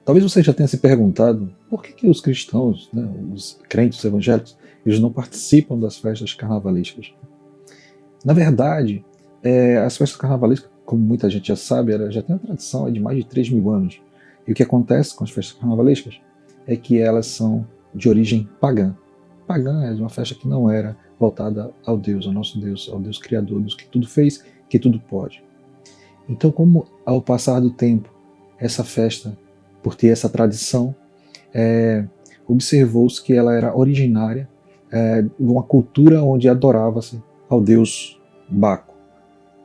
Talvez você já tenha se perguntado por que os cristãos, né, os crentes evangélicos, eles não participam das festas carnavalescas. Na verdade, as festas carnavalescas, como muita gente já sabe, ela já tem uma tradição de mais de 3.000 anos. E o que acontece com as festas carnavalescas é que elas são de origem pagã. Pagã é uma festa que não era voltada ao Deus, ao nosso Deus, ao Deus Criador, Deus que tudo fez, que tudo pode. Então, como ao passar do tempo, essa festa, por ter essa tradição, observou-se que ela era originária de uma cultura onde adorava-se ao deus Baco.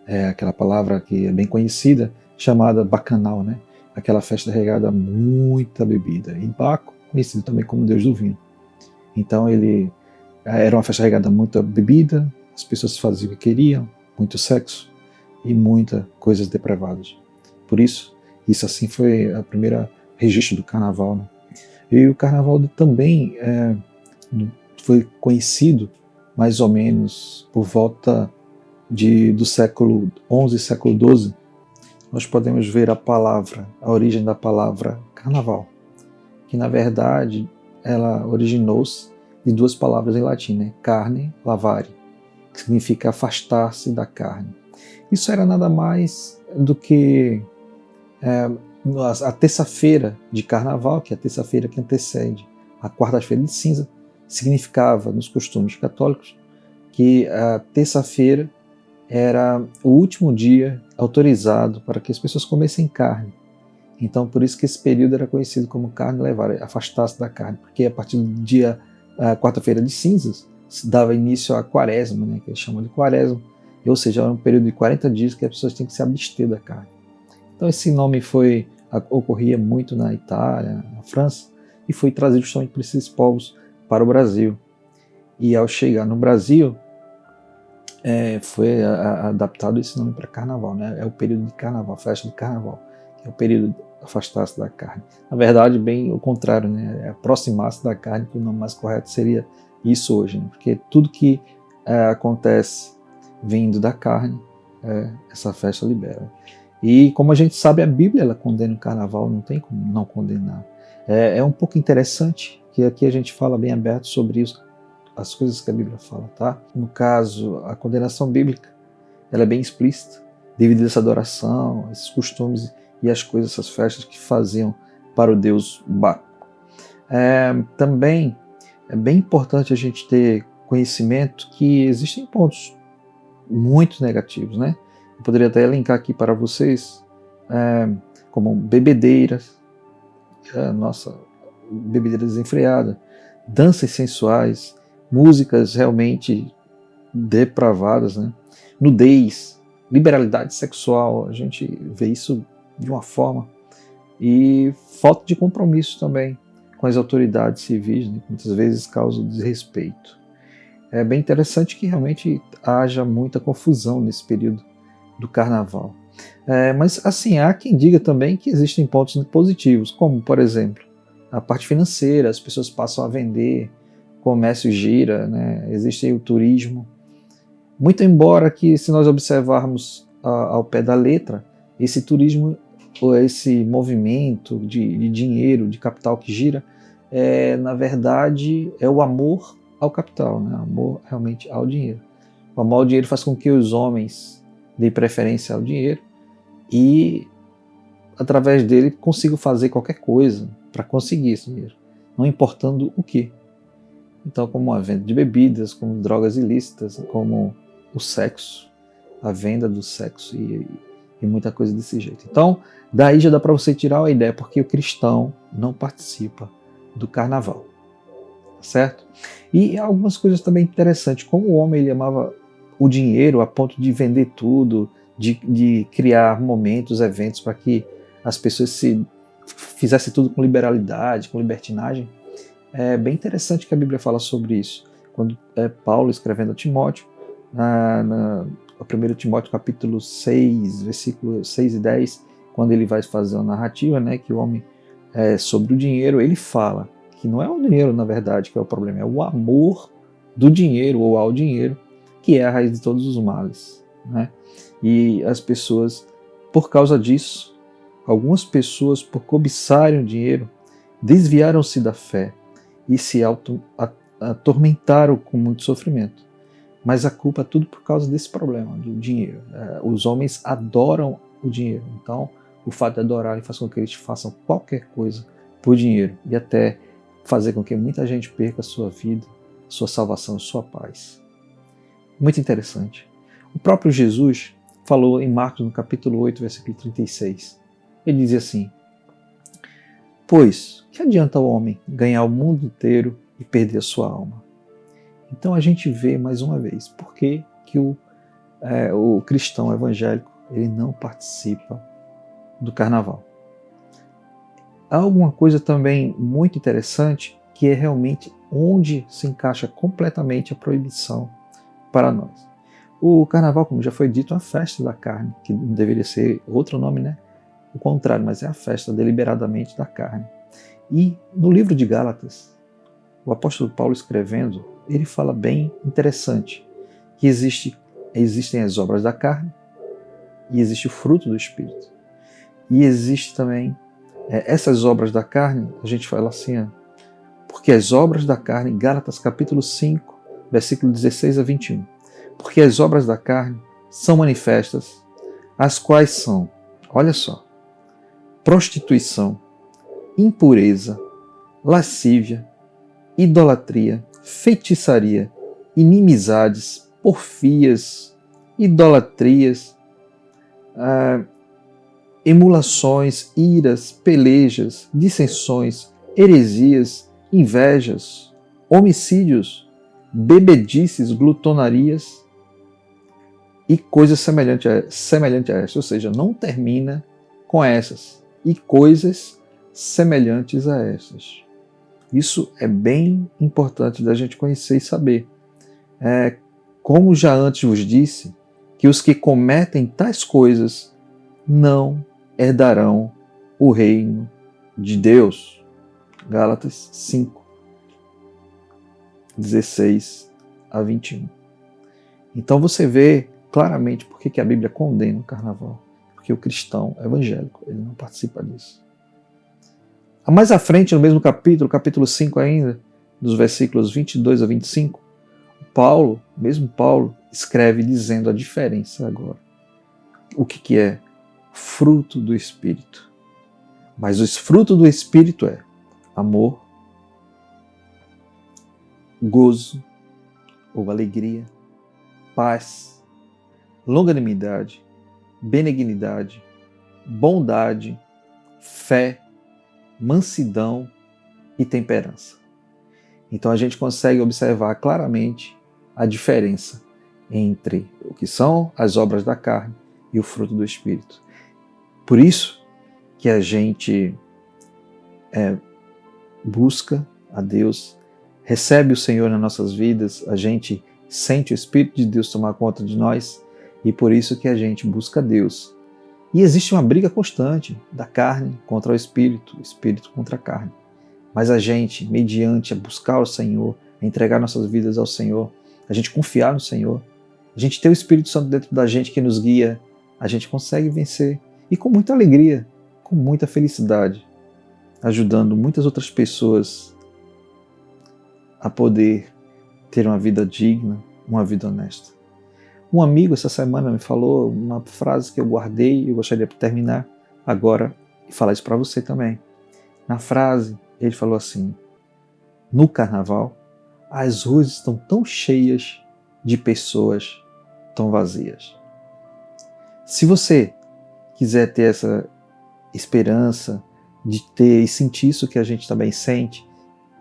É aquela palavra que é bem conhecida, chamada bacanal, né? Aquela festa regada a muita bebida. E Baco, conhecido também como deus do vinho. Então ele era uma festa regada a muita bebida, as pessoas faziam o que queriam, muito sexo e muitas coisas depravadas. Por isso assim foi a primeira registro do carnaval, né? E o carnaval também foi conhecido mais ou menos por volta do século XI, século XII. Nós podemos ver a origem da palavra carnaval, que na verdade ela originou-se de duas palavras em latim, né? Carne, lavare, que significa afastar-se da carne. Isso era nada mais do que a terça-feira de carnaval, que é a terça-feira que antecede a quarta-feira de cinza, significava, nos costumes católicos, que a terça-feira era o último dia autorizado para que as pessoas comessem carne. Então, por isso que esse período era conhecido como carne levar, afastar-se da carne, porque a partir do dia quarta-feira de cinzas, se dava início à quaresma, né, que eles chamam de quaresma, ou seja, era um período de 40 dias que as pessoas tinham que se abster da carne. Então esse nome ocorria muito na Itália, na França, e foi trazido justamente por esses povos para o Brasil. E ao chegar no Brasil, foi adaptado esse nome para carnaval, né? É o período de carnaval, festa de carnaval, que é o período de afastar-se da carne. Na verdade, bem o contrário, né? É aproximar-se da carne, que o nome mais correto seria isso hoje, né? Porque tudo que acontece vindo da carne, essa festa libera. E como a gente sabe, a Bíblia ela condena o carnaval, não tem como não condenar. É um pouco interessante que aqui a gente fala bem aberto sobre isso, as coisas que a Bíblia fala, tá? No caso, a condenação bíblica, ela é bem explícita, devido a essa adoração, esses costumes e as coisas, essas festas que faziam para o deus Baco. Também é bem importante a gente ter conhecimento que existem pontos muito negativos, né? Eu poderia até elencar aqui para vocês, como bebedeiras, bebedeira desenfreada, danças sensuais, músicas realmente depravadas, né? Nudez, liberalidade sexual, a gente vê isso de uma forma, e falta de compromisso também com as autoridades civis, né? Muitas vezes causa desrespeito. É bem interessante que realmente haja muita confusão nesse período do carnaval. Mas assim, há quem diga também que existem pontos positivos, como por exemplo, a parte financeira, as pessoas passam a vender, o comércio gira, né? Existe o turismo. Muito embora que, se nós observarmos ao pé da letra, esse turismo, ou esse movimento de dinheiro, de capital que gira, na verdade é o amor ao capital, né? Amor realmente ao dinheiro. O amor ao dinheiro faz com que os homens deem preferência ao dinheiro e, através dele, consigam fazer qualquer coisa para conseguir esse dinheiro, não importando o que. Então, como a venda de bebidas, como drogas ilícitas, como o sexo, a venda do sexo e muita coisa desse jeito. Então, daí já dá para você tirar uma ideia, porque o cristão não participa do carnaval, certo? E algumas coisas também interessantes, como o homem ele amava o dinheiro a ponto de vender tudo, de criar momentos, eventos para que as pessoas fizessem tudo com liberalidade, com libertinagem. É bem interessante que a Bíblia fala sobre isso. Quando Paulo escrevendo a Timóteo, no 1 Timóteo capítulo 6, versículos 6 e 10, quando ele vai fazer a narrativa, né, que o homem sobre o dinheiro, ele fala que não é o dinheiro, na verdade, que é o problema, é o amor do dinheiro ou ao dinheiro, que é a raiz de todos os males, né? E as pessoas, por causa disso, algumas pessoas, por cobiçarem o dinheiro, desviaram-se da fé e se atormentaram com muito sofrimento. Mas a culpa é tudo por causa desse problema, do dinheiro. Os homens adoram o dinheiro. Então, o fato de adorarem faz com que eles façam qualquer coisa por dinheiro e até fazer com que muita gente perca a sua vida, sua salvação, sua paz. Muito interessante. O próprio Jesus falou em Marcos, no capítulo 8, versículo 36. Ele dizia assim: pois, que adianta o homem ganhar o mundo inteiro e perder a sua alma? Então a gente vê mais uma vez por que o cristão evangélico ele não participa do carnaval. Há alguma coisa também muito interessante que é realmente onde se encaixa completamente a proibição para nós. O carnaval, como já foi dito, é a festa da carne, que não deveria ser outro nome, né? O contrário, mas é a festa deliberadamente da carne. E no livro de Gálatas, o apóstolo Paulo escrevendo, ele fala bem interessante, que existem as obras da carne e existe o fruto do Espírito. E existe também essas obras da carne, a gente fala assim, porque as obras da carne, Gálatas capítulo 5, versículo 16 a 21, porque as obras da carne são manifestas, as quais são, olha só, prostituição, impureza, lascívia, idolatria, feitiçaria, inimizades, porfias, idolatrias, emulações, iras, pelejas, dissensões, heresias, invejas, homicídios, bebedices, glutonarias e coisas semelhantes a essas. Ou seja, não termina com essas. E coisas semelhantes a essas. Isso é bem importante da gente conhecer e saber. Como já antes vos disse, que os que cometem tais coisas não herdarão o reino de Deus. Gálatas 5, 16 a 21. Então você vê claramente por que a Bíblia condena o carnaval. Porque o cristão evangélico ele não participa disso. Mais à frente, no mesmo capítulo 5 ainda, dos versículos 22 a 25, mesmo Paulo, escreve dizendo a diferença agora. O que é fruto do Espírito? Mas o fruto do Espírito é amor, gozo ou alegria, paz, longanimidade, benignidade, bondade, fé, mansidão e temperança. Então a gente consegue observar claramente a diferença entre o que são as obras da carne e o fruto do Espírito. Por isso que a gente busca a Deus, recebe o Senhor nas nossas vidas, a gente sente o Espírito de Deus tomar conta de nós e por isso que a gente busca Deus. E existe uma briga constante da carne contra o espírito contra a carne. Mas a gente, mediante a buscar o Senhor, a entregar nossas vidas ao Senhor, a gente confiar no Senhor, a gente ter o Espírito Santo dentro da gente que nos guia, a gente consegue vencer. E com muita alegria, com muita felicidade, ajudando muitas outras pessoas a poder ter uma vida digna, uma vida honesta. Um amigo essa semana me falou uma frase que eu guardei e eu gostaria de terminar agora e falar isso para você também. Na frase, ele falou assim: no carnaval, as ruas estão tão cheias de pessoas tão vazias. Se você quiser ter essa esperança de ter e sentir isso que a gente também sente,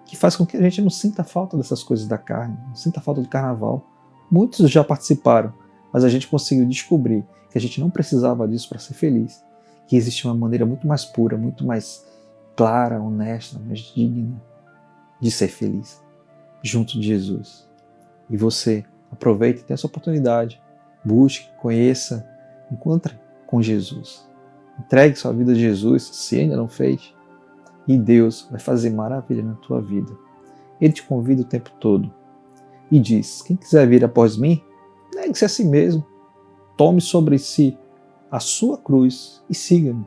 que faz com que a gente não sinta falta dessas coisas da carne, não sinta falta do carnaval. Muitos já participaram, mas a gente conseguiu descobrir que a gente não precisava disso para ser feliz, que existe uma maneira muito mais pura, muito mais clara, honesta, mais digna de ser feliz, junto de Jesus. E você aproveite e tenha essa oportunidade, busque, conheça, encontre com Jesus. Entregue sua vida a Jesus, se ainda não fez, e Deus vai fazer maravilha na tua vida. Ele te convida o tempo todo e diz: quem quiser vir após mim, negue-se a si mesmo, tome sobre si a sua cruz e siga-me.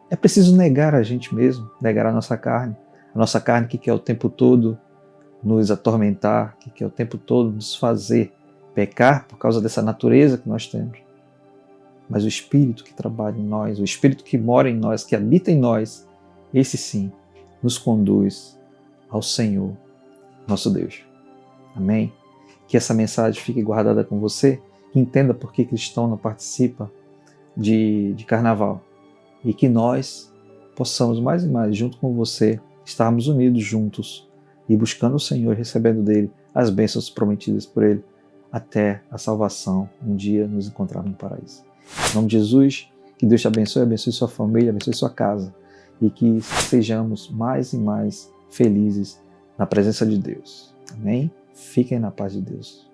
É preciso negar a gente mesmo, negar a nossa carne que quer o tempo todo nos atormentar, que quer o tempo todo nos fazer pecar por causa dessa natureza que nós temos. Mas o Espírito que trabalha em nós, o Espírito que mora em nós, que habita em nós, esse sim nos conduz ao Senhor, nosso Deus. Amém? Que essa mensagem fique guardada com você, que entenda por que cristão não participa de carnaval e que nós possamos mais e mais, junto com você, estarmos unidos juntos e buscando o Senhor, recebendo dele as bênçãos prometidas por ele, até a salvação, um dia nos encontrar no paraíso. Em nome de Jesus, que Deus te abençoe sua família, abençoe sua casa e que sejamos mais e mais felizes na presença de Deus. Amém? Fiquem na paz de Deus.